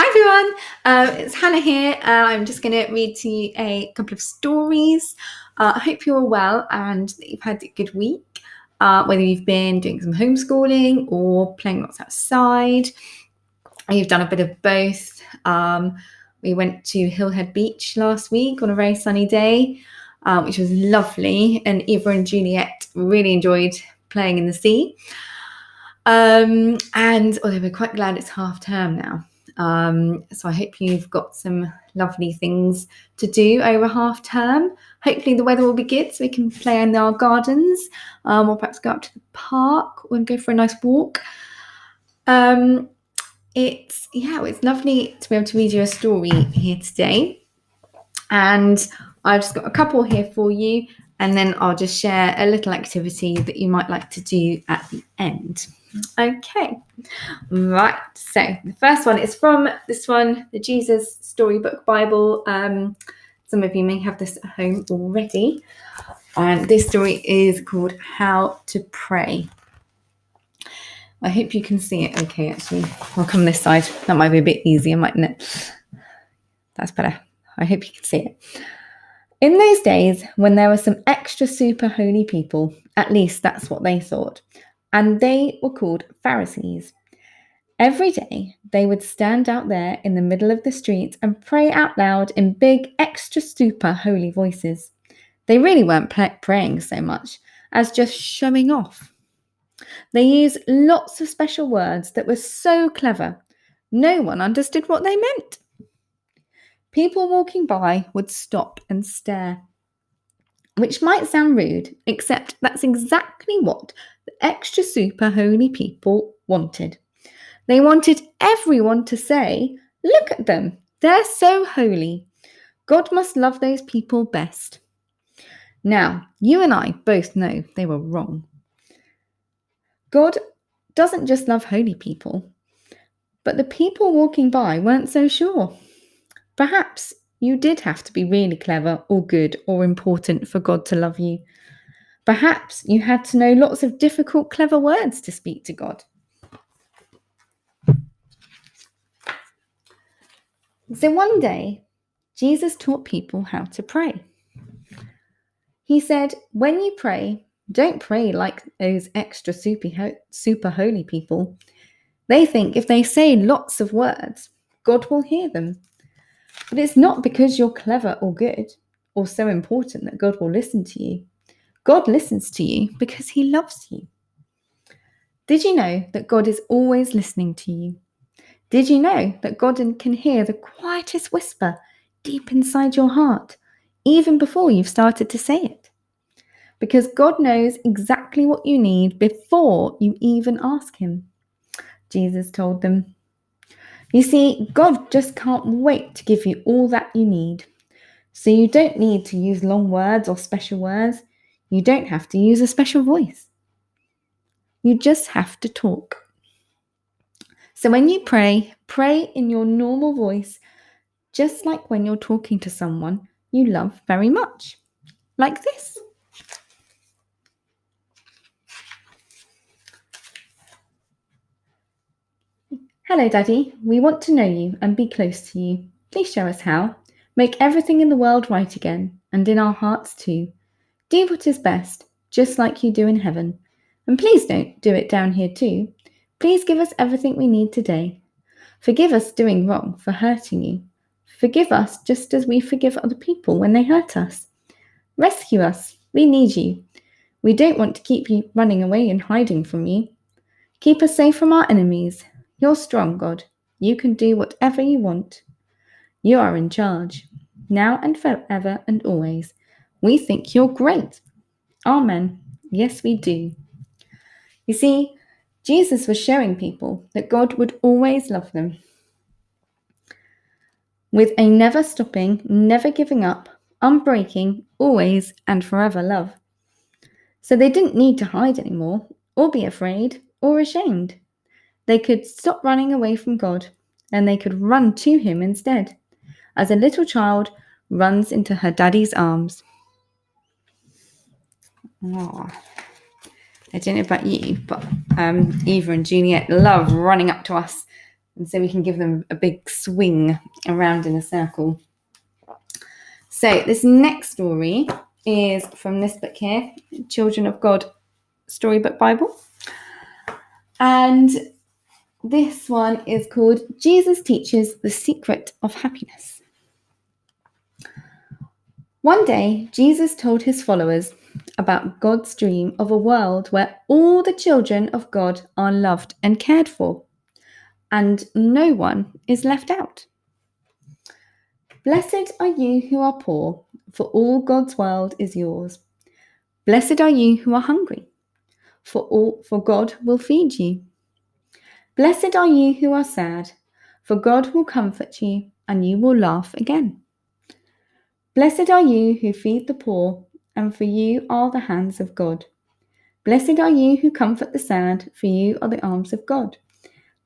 everyone, it's Hannah here. I'm just going to read to you a couple of stories. I hope you're all well and that you've had a good week, whether you've been doing some homeschooling or playing lots outside, and you've done a bit of both. We went to Hillhead Beach last week on a very sunny day, which was lovely, and Eva and Juliet really enjoyed playing in the sea. And although we're quite glad it's half term now. So I hope you've got some lovely things to do over half term. Hopefully the weather will be good so we can play in our gardens, or perhaps go up to the park and go for a nice walk. It's lovely to be able to read you a story here today. And I've just got a couple here for you, and then I'll just share a little activity that you might like to do at the end. Okay, right, so the first one is from the Jesus Storybook Bible. Some of you may have this at home already, and this story is called How to Pray. I hope you can see it okay, actually. I'll come this side. That might be a bit easier, mightn't it? That's better. I hope you can see it. In those days, when there were some extra super holy people, at least that's what they thought, and they were called Pharisees. Every day, they would stand out there in the middle of the street and pray out loud in big, extra super holy voices. They really weren't praying so much as just showing off. They used lots of special words that were so clever, no one understood what they meant. People walking by would stop and stare, which might sound rude, except that's exactly what the extra super holy people wanted. They wanted everyone to say, "Look at them, they're so holy. God must love those people best." Now, you and I both know they were wrong. God doesn't just love holy people, but the people walking by weren't so sure. Perhaps you did have to be really clever or good or important for God to love you. Perhaps you had to know lots of difficult, clever words to speak to God. So one day, Jesus taught people how to pray. He said, when you pray, don't pray like those extra super holy people. They think if they say lots of words, God will hear them. But it's not because you're clever or good or so important that God will listen to you. God listens to you because he loves you. Did you know that God is always listening to you? Did you know that God can hear the quietest whisper deep inside your heart, even before you've started to say it? Because God knows exactly what you need before you even ask him, Jesus told them. You see, God just can't wait to give you all that you need. So you don't need to use long words or special words. You don't have to use a special voice. You just have to talk. So when you pray, pray in your normal voice, just like when you're talking to someone you love very much, like this. Hello, Daddy. We want to know you and be close to you. Please show us how. Make everything in the world right again, and in our hearts too. Do what is best, just like you do in heaven. And please don't do it down here too. Please give us everything we need today. Forgive us doing wrong for hurting you. Forgive us just as we forgive other people when they hurt us. Rescue us. We need you. We don't want to keep you running away and hiding from you. Keep us safe from our enemies. You're strong, God. You can do whatever you want. You are in charge, now and forever and always. We think you're great. Amen. Yes, we do. You see, Jesus was showing people that God would always love them, with a never stopping, never giving up, unbreaking, always and forever love. So they didn't need to hide anymore, or be afraid, or ashamed. They could stop running away from God, and they could run to him instead, as a little child runs into her daddy's arms. Oh, I don't know about you, but Eva and Juliet love running up to us And so we can give them a big swing around in a circle. So this next story is from this book here, Children of God Storybook Bible. And this one is called Jesus Teaches the Secret of Happiness. One day, Jesus told his followers about God's dream of a world where all the children of God are loved and cared for, and no one is left out. Blessed are you who are poor, for all God's world is yours. Blessed are you who are hungry, for God will feed you. Blessed are you who are sad, for God will comfort you, and you will laugh again. Blessed are you who feed the poor, and for you are the hands of God. Blessed are you who comfort the sad, for you are the arms of God.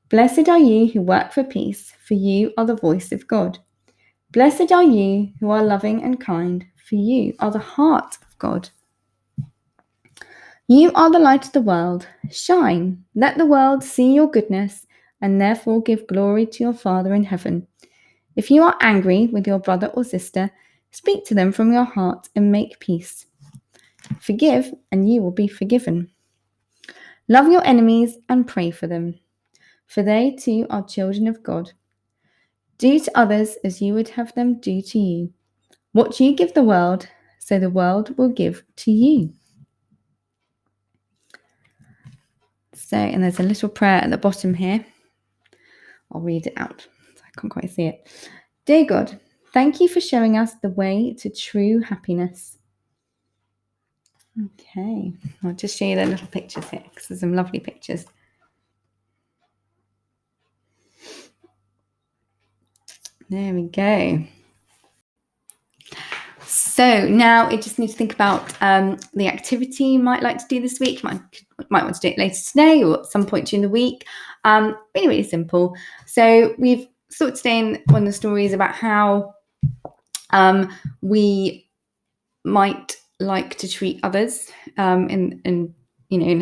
Blessed are you who work for peace, for you are the voice of God. Blessed are you who are loving and kind, for you are the heart of God. You are the light of the world. Shine, let the world see your goodness, and therefore give glory to your Father in heaven. If you are angry with your brother or sister, speak to them from your heart and make peace. Forgive, and you will be forgiven. Love your enemies and pray for them, for they too are children of God. Do to others as you would have them do to you. What you give the world, so the world will give to you. So, and there's a little prayer at the bottom here. I'll read it out. I can't quite see it. Dear God, thank you for showing us the way to true happiness. Okay, I'll just show you the little pictures here because there's some lovely pictures. There we go. So now you just need to think about the activity you might like to do this week. You might want to do it later today or at some point during the week. Really, really simple. So we've thought today in one of the stories about how we might like to treat others and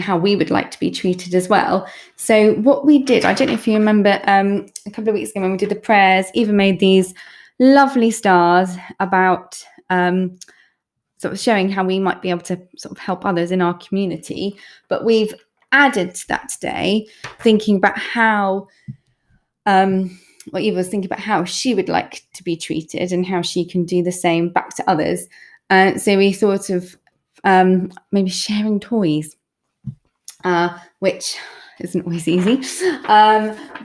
how we would like to be treated as well. So what we did, I don't know if you remember a couple of weeks ago when we did the prayers, Eva made these lovely stars about sort of showing how we might be able to sort of help others in our community. But we've added to that today, thinking about how Eva was thinking about how she would like to be treated and how she can do the same back to others. So we thought of maybe sharing toys, which isn't always easy.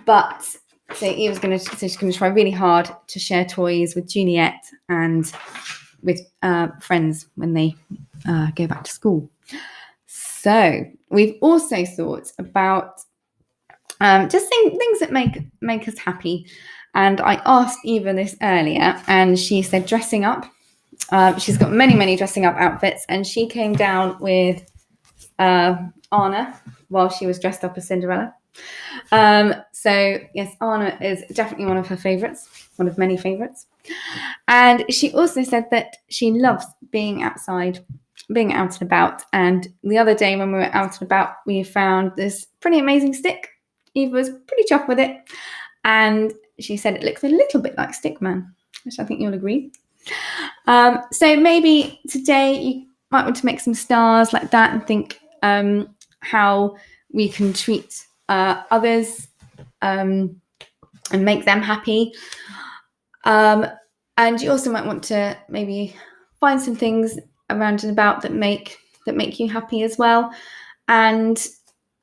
But so Eva's she's going to try really hard to share toys with Juliet and with friends when they go back to school. So we've also thought about just things that make us happy. And I asked Eva this earlier, and she said dressing up. She's got many dressing up outfits, and she came down with Anna while she was dressed up as Cinderella. So yes, Anna is definitely one of her favourites, one of many favourites. And she also said that she loves being outside, being out and about. And the other day when we were out and about, we found this pretty amazing stick. Eva was pretty chuffed with it. And she said it looks a little bit like Stickman, which I think you'll agree. So maybe today you might want to make some stars like that and think how we can treat others and make them happy. And you also might want to maybe find some things around and about that make you happy as well. And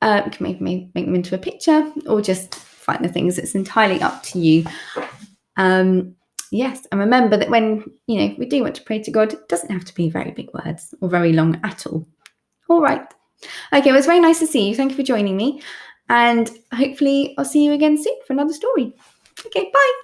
you can maybe make them into a picture or just find the things. It's entirely up to you. Yes, and remember that when we do want to pray to God, it doesn't have to be very big words or very long at all. All right. Okay, well, it's very nice to see you. Thank you for joining me. And hopefully I'll see you again soon for another story. Okay, bye.